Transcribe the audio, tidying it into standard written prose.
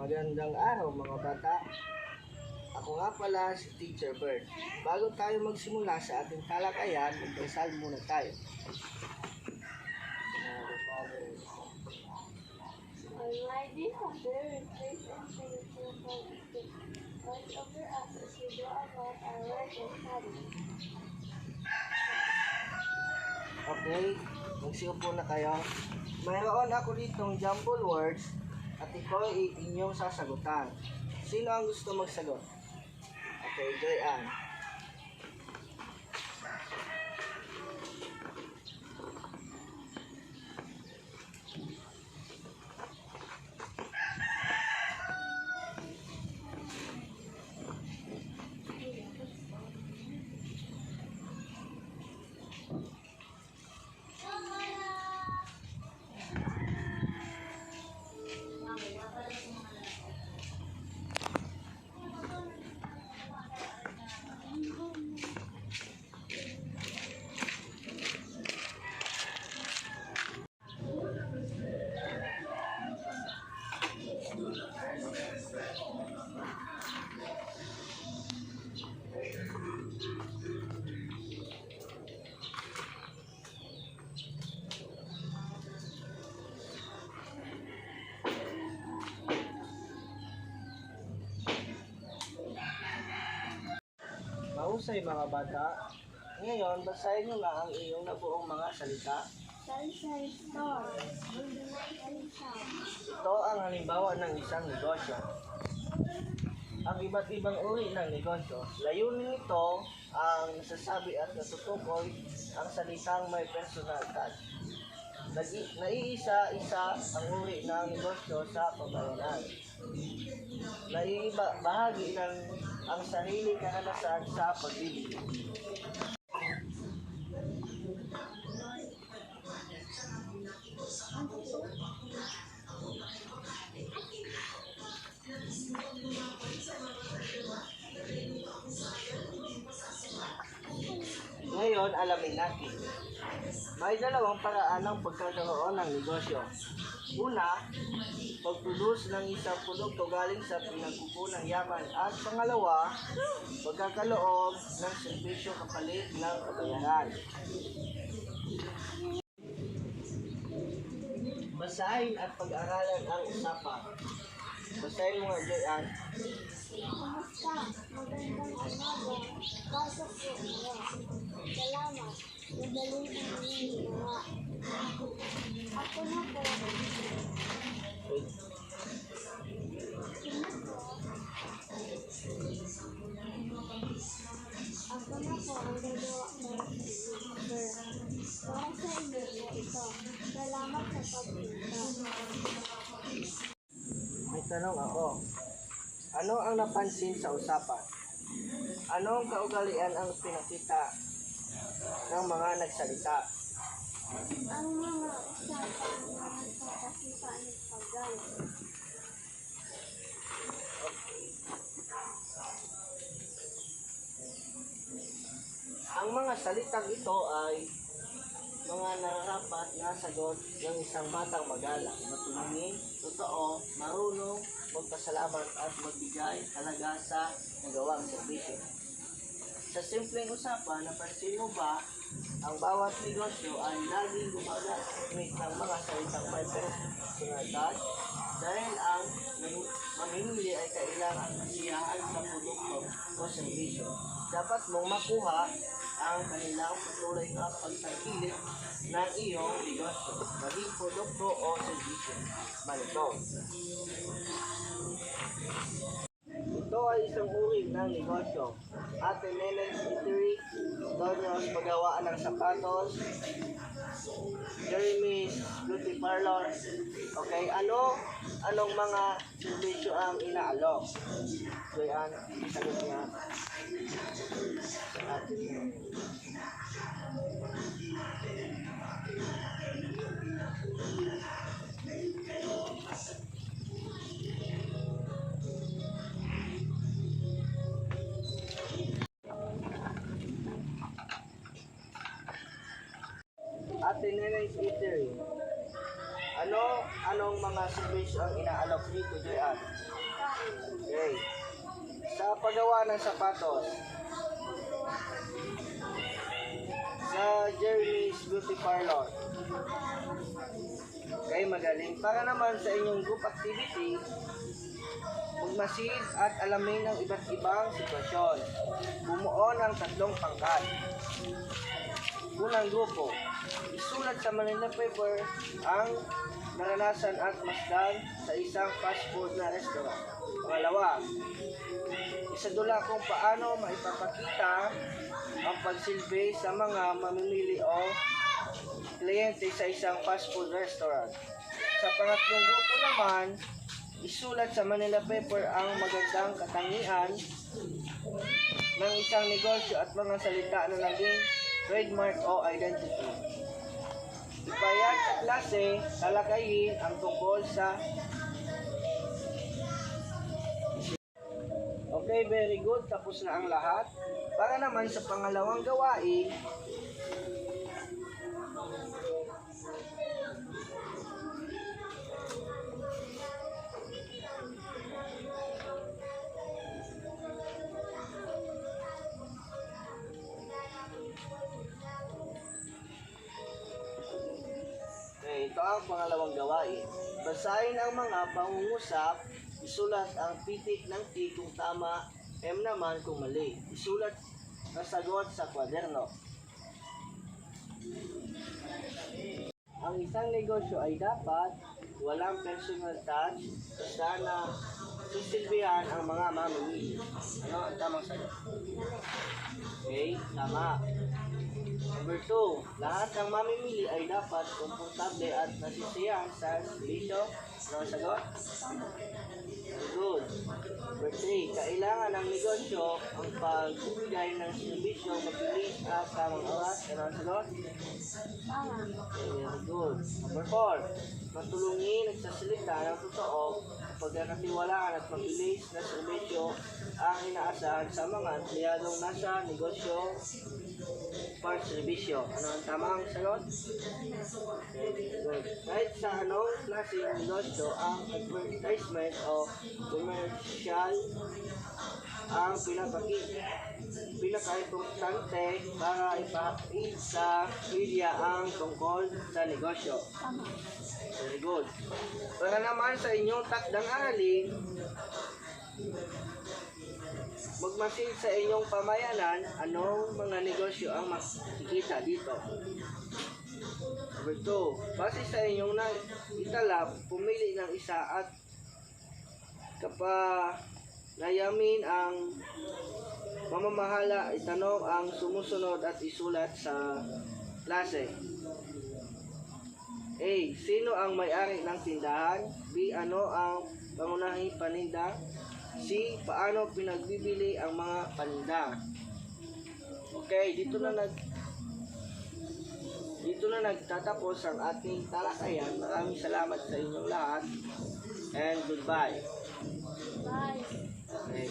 Magandang araw mga bata. Ako nga pala si Teacher Bird. Bago tayo magsimula sa ating talakayan, magdasal muna tayo. Almighty Father, we praise and thank you for this day. Watch over us as we go about our work and study. Okay, magsiupo na kayo. Mayroon ako ditong jumble words at ito ay inyong sasagutan. Sino ang gusto magsagot? Okay, Joyanne. Mahusay mga bata. Ngayon, basahin nyo nga ang iyong nabuong mga salita. Sunshine Store, Ito ang halimbawa ng isang negosyo. Ang iba't ibang uri ng negosyo. Layunin nito ang nasasabi at natutukoy ang salitang may personalidad. Naiisa-isa ang uri ng negosyo sa pamayanan. Bahagi ng ang sarili karanasan sa pagbibili. Ngayon, alamin natin. May dalawang paraan ng pagkakaroon ng negosyo. Una, pag-produce ng isang produkto galing sa pinagkukunang yaman. At pangalawa, pagkakaloob ng serbisyo kapalit ng kabayaran. Basahin at pag-aralan ang usapan. Basahin mo nga, Joyanne. Kumusta? Magandang umaga. Pasok po mga. Salamat. Madaling ang inyong mga. Ako na po. Ako na po ang gagawa para sa inyo, sir. Para sa inyo po ito. Salamat sa pagpunta. May tanong ako. Ano ang napansin sa usapan? Anong kaugalian ang pinakita ng mga nagsalita? Ang mga usapan ng nagkakasipa ng paggawa. Ang mga salitang ito ay mga nararapat na sagot ng isang batang magalang, matulungin, totoo, marunong, magpasalamat at magbigay halaga sa nagawang serbisyo. Sa simpleng usapan, napansin mo ba ang bawat negosyo ay laging gumagamit ng mga salitang may personalidad dahil ang mamimili ay kailangan kasiyahan sa produkto o serbisyo. Dapat mong makuha ang kanilang patuloy na pagtangkilik ng iyong negosyo, maging produkto o serbisyo. Malito. Ito ay isang uri ng negosyo. Ate Nenen's Eatery, Donyo's Paggawaan ng Sapatos, Jeremy's Beauty Parlor. Okay, anong mga serbisyo ang inaalok? So yan, sagot niya. Ate Nenen's Eatery. Ano Anong mga service ang inaalok dito, Joyan? Okay. Sa paggawa ng sapatos, sa Jeremy's Beauty Parlor. Okay, magaling. Para naman sa inyong group activity, magmasid at alamin ang iba't ibang sitwasyon. Bumuo ng 3 pangkat. Unang grupo, isulat sa Manila paper ang naranasan at masdan sa isang fast food na restaurant. Pangalawa, isadula kung paano maipapakita ang pagsilbi sa mga mamimili o kliyente sa isang fast food restaurant. Sa pangatlong grupo naman, isulat sa Manila paper ang magandang katangian ng isang negosyo at mga salita na naging trademark o identity. Ipayag sa klase, talakayin ang tungkol sa... Okay, very good. Tapos na ang lahat. Para naman sa pangalawang gawain, ito ang pangalawang gawain. Basahin ang mga pangungusap, isulat ang pitik ng T kung tama, M naman kung mali. Isulat ang sagot sa kwaderno. Ang isang negosyo ay dapat walang personal touch, sana susilbihan ang mga mamimili. Ano ang tamang sagot? Okay, tama. Number 2, lahat ng mamimili ay dapat komportable at nasisiyahan sa serbisyo. Ano ang sagot? Good. Number 3, kailangan ng negosyo ang pagbibigay ng serbisyo mabilis at tamang oras. Ano ang sagot? Very good. Number 4, matulungin nagsasalita ng totoo, pagkakatiwalaan at mabilis na serbisyo ang inaasahan sa mga empleyadong nasa negosyo part serbisyo. Ano ang tamang sagot? Very good. Kahit sa anong klaseng negosyo, ang advertisement o commercial ang pinaka-importante para ipahid sa media ang tungkol sa negosyo. Very good. Para naman sa inyong takdang aralin, magmasid sa inyong pamayanan anong mga negosyo ang makikita dito. Number 2, base sa inyong itala, pumili ng isa at kapanayamin ang mamamahala, itanong ang sumusunod at isulat sa klase. A. Sino ang may-ari ng tindahan? B. Ano ang pangunahing paninda? C. Paano pinagbibili ang mga paninda? Okay, dito na nagtatapos ang ating talakayan. Maraming salamat sa inyong lahat and goodbye. Bye. Okay.